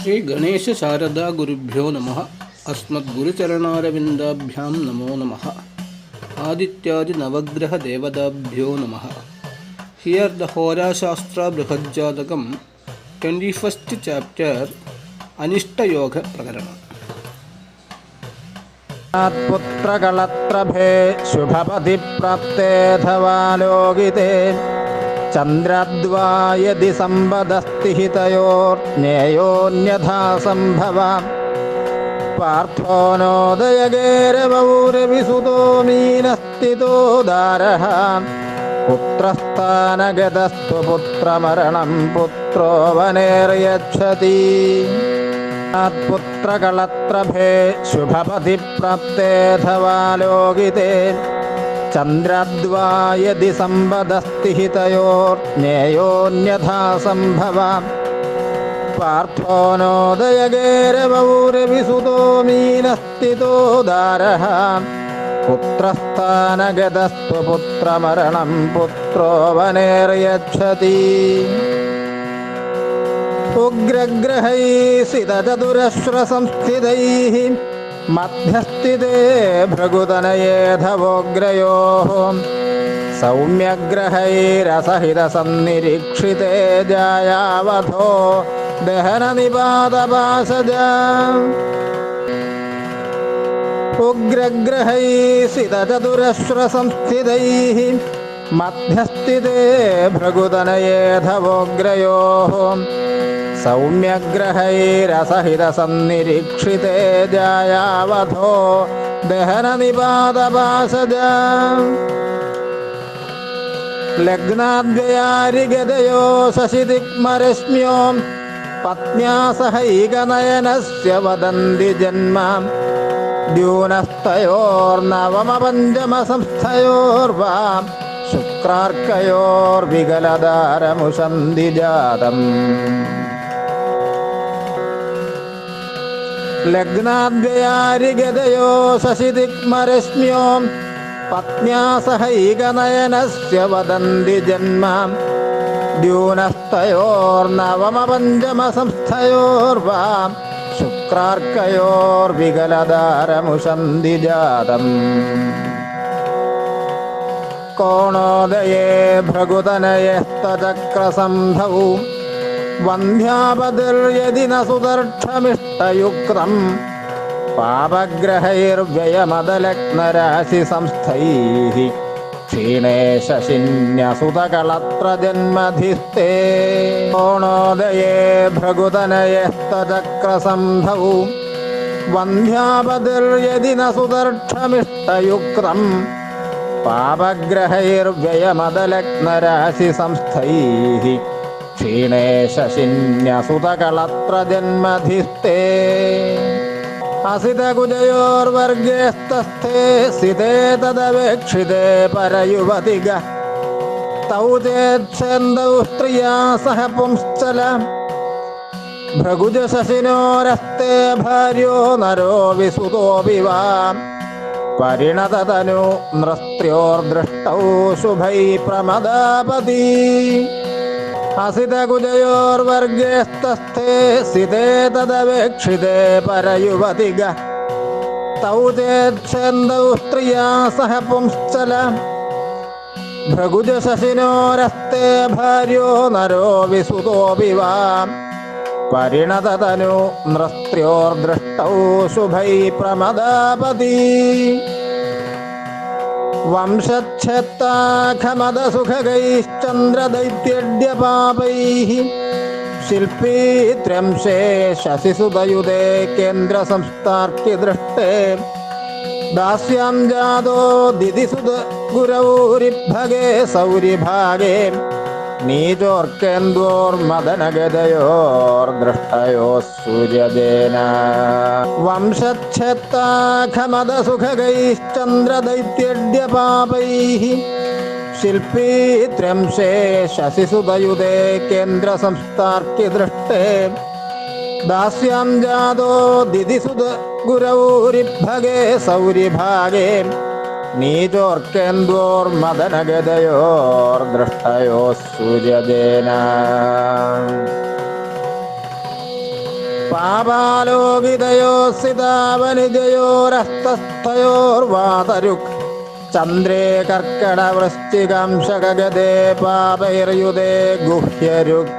श्री गणेश शारदा गुरुभ्यो नमः। अस्मद्गुरुचरणारविन्दाभ्यां नमो नमः। आदित्यादि नवग्रह देवताभ्यो नमः। Here the Hora Shastra Brihajjatakam 21st chapter Anishta Yoga Prakaranam. पुत्रकलत्रभे शुभपति प्राप्तेऽथवालोकिते चन्द्रद्वायदि सम्पदस्ति हितयोर्ज्ञेयोऽन्यथा सम्भवाम् पार्थो नोदयगेरवौरविसुतो मीनस्थितो दारः पुत्रस्थानगतस्तु पुत्रमरणं पुत्रो वनेर्यच्छति पुत्रकलत्रभे शुभपति प्राप्तेऽथवालोकिते चन्द्रद्वायदि सम्पदस्ति हितयोर्ज्ञेयोऽन्यथा सम्भवाम् पार्थो नोदयगेरवौरविसुतो मीनस्थितो दारः पुत्रस्थानगतस्तु पुत्रमरणं पुत्रो वनेर्यच्छति उग्रग्रहैः सितचतुरश्रसंस्थितैः मध्यस्थिते भृगुतनयेधवोग्रयोः सौम्यग्रहैरसहितसन्निरीक्षिते जायावधो दहननिपातपाशजा उग्रग्रहैः सितचतुरश्रसंस्थितैः मध्यस्थिते भृगुतनयेधवोग्रयोः सौम्यग्रहैरसहितसन्निरीक्षिते जायावधो दहननिपातपाशजा लग्नाद्वयारिगदयो शशिदिक्मरश्म्यो पत्न्या सहैकनयनस्य वदन्ति जन्म द्यूनस्तयोर्नवमपञ्चमसंस्थयोर्वा शुक्रार्कयोर्विकलदारमुशन्ति जातम् लग्नाद्वयारिगदयो शशिदिक्मरश्म्यो पत्न्या सहैकनयनस्य वदन्ति जन्म द्यूनस्तयोर्नवमपञ्चमसंस्थयोर्वा शुक्रार्कयोर्विकलदारमुशन्ति जातम् कोणोदये भृगुतनयस्तचक्रसन्धौ वन्ध्यापतिर्यदि न सुदर्क्षमिष्टयुक्तम् पापग्रहैर्व्ययमदलग्नराशिसंस्थैः क्षीणे शशिन्यसुतकलत्रजन्मधिस्ते कोणोदये भृगुतनयस्तचक्रसन्धौ वन्ध्यापतिर्यदि न सुदर्क्षमिष्टयुक्तम् पापग्रहैर्व्ययमदलग्नराशिसंस्थैः क्षीणे शशिन्यसुतकलत्रजन्मधिस्ते असितकुजयोर्वर्गेस्तस्थे सिते तदवेक्षिते परयुवतिग तौ चेत्सेन्दौ स्त्रिया सह पुंश्चल भृगुजशशिनोरस्ते भार्यो नरो विसुतोऽपि वा परिणततनु नृस्त्र्योर्दृष्टौ शुभैः प्रमदापति असितकुजयोर्वर्गेस्तस्थे सिते तदवेक्षिते परयुवतिग तौ चेत्सेन्दौ स्त्रिया सह पुंश्चल भृगुजशशिनोरस्ते भार्यो नरो विसुतोऽपि वा परिणततनु नृस्त्र्योर्दृष्टौ शुभैः प्रमदापति वंशच्छेत्ताखमदसुखगैश्चन्द्रदैत्यड्यपापैः शिल्पी त्र्यंशे शशिसुदयुते केन्द्रसंस्थार्क्यदृष्टे दास्यां जातो दिदिसुत गुरौरिभगे सौरिभागे नीचोर्केन्द्वोर्मदनगदयोर्दृष्टयोः सूर्यजेन वंशच्छेत्ताखमदसुखगैश्चन्द्रदैत्यड्यपापैः शिल्पी त्र्यंशे शशिसुदयुते केन्द्रसंस्थार्क्यदृष्टे दास्यां जातो दिदिसुत गुरौरिभगे सौरिभागे नीचोर्केन्द्वोर्मदनगदयोर्दृष्टयोः सूर्यजेन പാപാലോകിതയോസിതാവനിജയോരസ്തസ്ഥയോർവാതരുക് ചന്ദ്രേ കർക്കടവൃശ്ചികാംശകഗതേ പാപൈർയുതേ ഗുഹ്യരുക്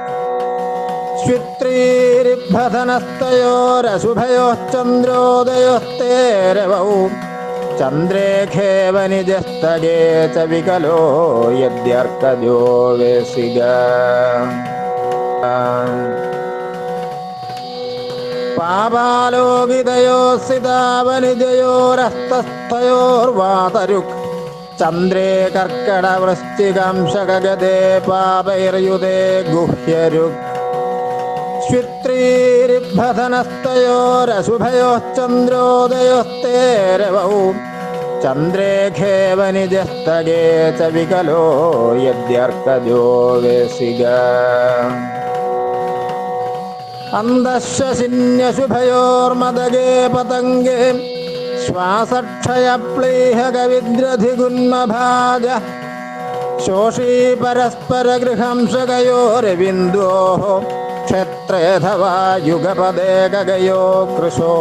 ശ്വിത്രീരിബ്ബധനസ്തയോരശുഭയോശ്ചന്ദ്രോദയോസ്തേരവൗ ചന്ദ്രേ ഖേവനിജസ്തകേ ച വികലോ യദ്യർക്കജോ വേസിക പാപാലോകിതയോസിതാവനിജയോരസ്തസ്ഥയോർവാതരുക് ചന്ദ്രേ കർക്കടവൃശ്ചികാംശകഗതേ പാപൈർയുതേ ഗുഹ്യരുക് ശ്വിത്രീരിബ്ബധനസ്തയോരശുഭയോശ്ചന്ദ്രോദയോസ്തേരവൗ ചന്ദ്രേ ഖേവനിജസ്തകേ ച വികലോ യദ്യർക്കജോ വേസിക അന്തഃശശിന്യശുഭയോർമദഗേ പതംഗേ ശ്വാസക്ഷയപ്ലീഹകവിദ്രധിഗുന്മഭാജ ശോഷീ പരസ്പരഗൃഹംശകയോരവിന്ദോഃ ക്ഷേത്രേധവാ യുഗപദേ ഗഗയോ കൃശോ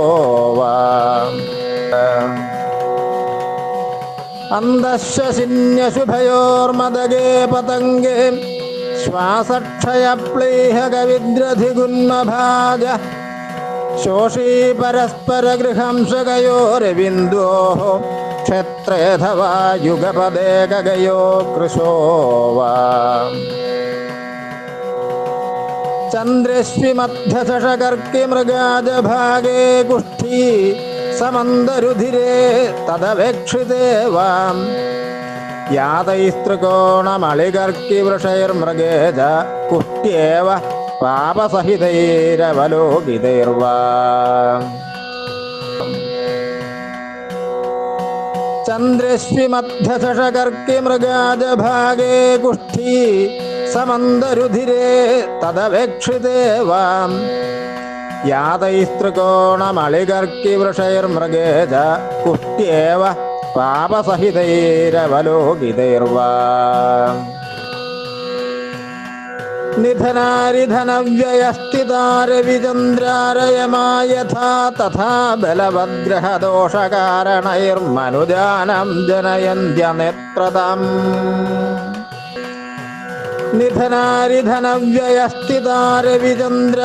വാ അന്തഃശശിന്യശുഭയോർമദഗേ പതംഗേ ശ്വാസക്ഷയപ്ലീഹകവിദ്രധിഗുന്മഭാജ ശോഷീ പരസ്പരഗൃഹംശകയോരവിന്ദോഃ ക്ഷേത്രേധവാ യുഗപദേ ഗഗയോ കൃശോ വാ ചന്ദ്രശ്വിമധ്യശകർക്കിമൃഗാജഭാഗേ കുഷ്ഠീ സമന്തരുധിരേ തദവേക്ഷിതേ വാം യാതൈസ്ത്രികോണമളികർക്കിവൃഷൈർമൃഗേ ച കുഷ്ട്യേവ പാപസഹിതൈരവലോകിതൈർവാ ചന്ദ്രശ്വിമധ്യശകർക്കിമൃഗാജഭാഗേ കുഷ്ഠീ സമന്തരുധിരേ തദവേക്ഷിതേ വാം യാതൈസ്ത്രികോണമളികർക്കിവൃഷൈർമൃഗേ ച കുഷ്ട്യേവ പാപസഹിതൈരവലോകിതൈർവാ നിധനാരിധനവ്യയസ്ഥിതാരവിചന്ദ്രാരയമായഥാ തഥാ ബലവദ്ഗ്രഹദോഷകാരണൈർമനുജാനം ജനയന്ത്യനേത്രതാം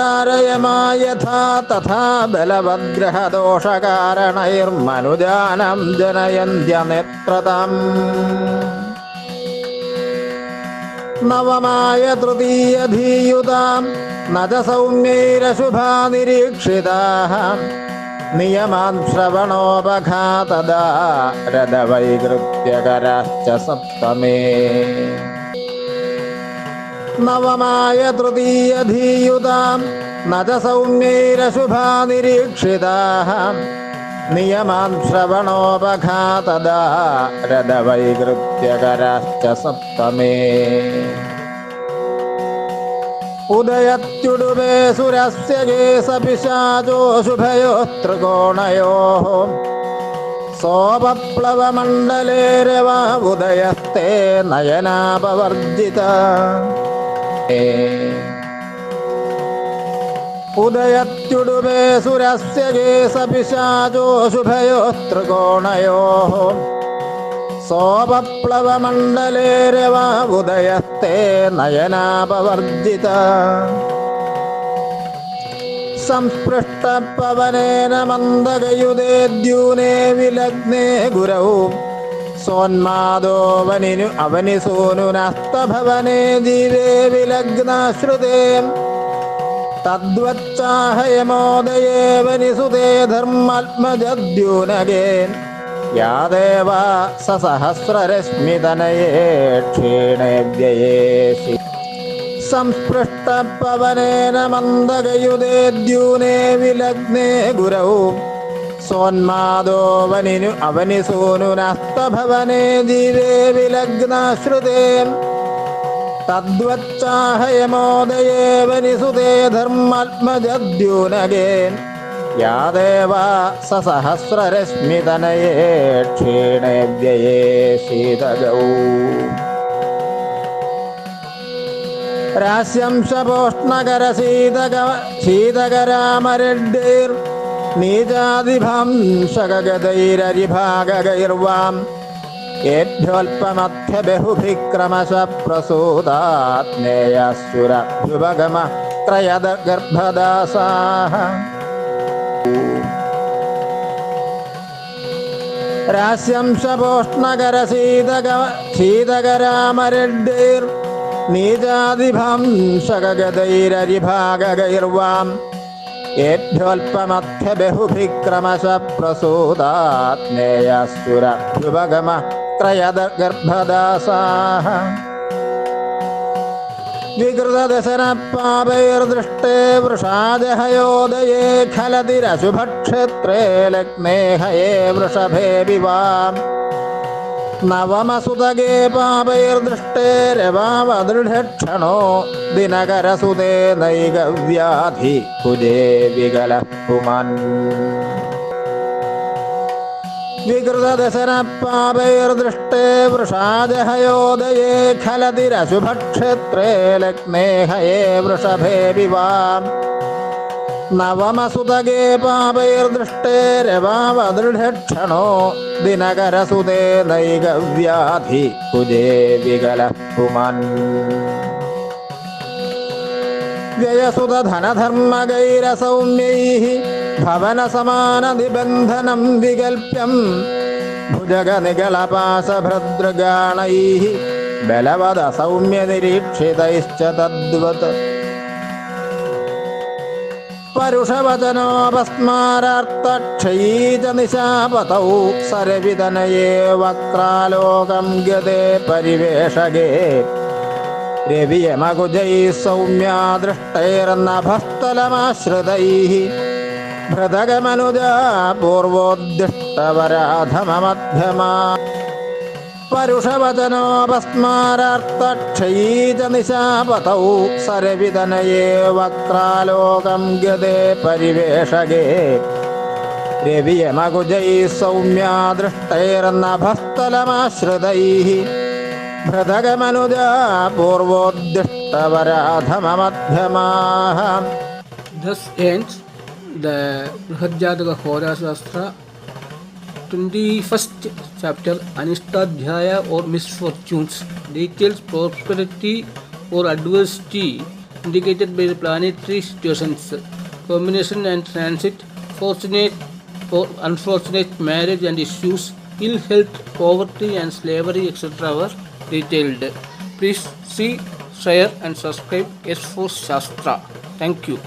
നിധനാരിധനവ്യയസ്ഥിതാരവിചന്ദ്രാരയമായഥാ തഥാ ബലവദ്ഗ്രഹദോഷകാരണൈർമനുജാനം ജനയന്ത്യനേത്രതാം നവമായ തൃതീയധീയുതാം ന ച സൗമ്യൈരശുഭാ നിരീക്ഷിതാഃ നിയമാൻ ശ്രവണോപഘാതദാ രഥവൈകൃത്യകരാശ്ച സപ്തമേ നവമായ തൃതീയധീയുതാം ന ച സൗമ്യൈരശുഭാ നിരീക്ഷിതാഃ നിയമാൻ ശ്രവണോപഘാതദാ രഥവൈകൃത്യകരാശ്ച സപ്തമേ ഉദയത്യുടുപേ സുരസ്യ കേസപിശാചോ ശുഭയോസ്ത്രികോണയോഃ സോപപ്ലവമണ്ഡലേരവാ ഉദയസ്തേ നയനാപവർജിത ഉദയത്യുടുപേ സുരസ്യ കേസപിശാചോ ശുഭയോസ്ത്രികോണയോഃ സോപപ്ലവമണ്ഡലേരവാ ഉദയസ്തേ നയനാപവർജിത സംസ്പൃഷ്ടപവനേന മന്ദഗയുധേ ദ്യൂനേ വിലഗ്നേ ഗുരൗ സോന്മാദോവനിനു അവനിസൂനുനസ്തഭവനേ ജീവേ വിലഗ്നാശ്രുതേ തദ്വച്ചാഹയമോദയേവനിസുതേ ധർമാത്മജദ്യൂനഗേ യാദേവാ സഹസ്രരശ്മിതനയേ ക്ഷീണേ വ്യയേഷി സംസ്പൃഷ്ടപവനേന മന്ദഗയുധേ ദ്യൂനേ വിലഗ്നേ ഗുരൗ സോന്മാദോവനിനു അവനിസൂനുനസ്തഭവനേ ജീവേ വിലഗ്നാശ്രുതേ തദ്വച്ചാഹയമോദയേവനിസുതേ ധർമാത്മജദ്യൂനഗേ യാദേവാ സഹസ്രരശ്മിതനയേ ക്ഷീണേ വ്യയേഷീതഗൗ രാസ്യം ശപോഷ്ണകര ശീതകരാമരഡ്ഡൈർ നീചാദിഭംശകഗതൈരരിഭാഗൈർവാം ഏഭ്യോൽപമധ്യബഹുഭിക്രമശ പ്രസൂതാത്മേയസുരഭ്യുപഗമ ത്രയദ ഗർഭദാസാഃ. രാസ്യം ശപോഷ്ണകര ശീതകരാമരഡ്ഡൈർ നീചാദിഭംശകഗതൈരരിഭാഗൈർവാം ഏഭ്യോൽപമധ്യബഹുഭിക്രമശ പ്രസൂതാത്മേയസുരഭ്യുപഗമ ത്രയദ ഗർഭദാസാഃ. വികൃതദശനപാപൈർദൃഷ്ടേ വൃഷാജഹയോദയേ ഖലതിരശുഭക്ഷേത്രേ ലഗ്നേ ഹയേ വൃഷഭേ വിവാം നവമസുതകേ പാപൈർദൃഷ്ടേ രവാവദൃഢക്ഷണോ ദിനകരസുതേ നൈകവ്യാധി കുജേ വികലഃ പുമാൻ. വികൃതദശനപാപൈർദൃഷ്ടേ വൃഷാജഹയോദയേ ഖലതിരശുഭക്ഷേത്രേ ലഗ്നേ ഹയേ വൃഷഭേ വിവാം നവമസുതകേ പാപൈർദൃഷ്ടേ രവാവദൃഢക്ഷണോ ദിനകരസുതേ നൈകവ്യാധി കുജേ വികലഃ പുമാൻ. വ്യയസുതധനധർമ്മഗൈരസൗമ്യൈഃ ഭവനസമാനനിബന്ധനം വികൽപ്യം ഭുജഗനിഗളപാശഭദ്രഗാണൈഃ ബലവദസൗമ്യനിരീക്ഷിതൈശ്ച തദ്വത്. പരുഷവചനോപസ്മാരാർത്ഥക്ഷയീ ച നിശാപതൗ സരവിതനയേ വക്രാലോകം ഗതേ പരിവേഷകേ രവിയമകുജൈഃ സൗമ്യാദൃഷ്ടൈർനഭസ്ഥലമാശ്രിതൈഃ ഭൃതഗമനുജാ പൂർവോദ്ദിഷ്ടവരാധമമധ്യമാ. പരുഷവചനോപസ്മാരാർത്ഥക്ഷയീ ച നിശാപതൗ സരവിതനയേ വക്രാലോകം ഗതേ പരിവേഷകേ രവിയമകുജൈഃ സൗമ്യാദൃഷ്ടൈർനഭസ്ഥലമാശ്രിതൈഃ ഭൃതഗമനുജാ പൂർവോദ്ദിഷ്ടവരാധമമധ്യമാ. Thus ends the Brihadjataka Hora Shastra 21st chapter, Anishtadhyaya or misfortunes. Details prosperity or adversity indicated by the planetary situations, combination and transit, fortunate or unfortunate marriage and issues, ill health, poverty and slavery, etc. were detailed. Please see, share and subscribe S4 Shastra. Thank you.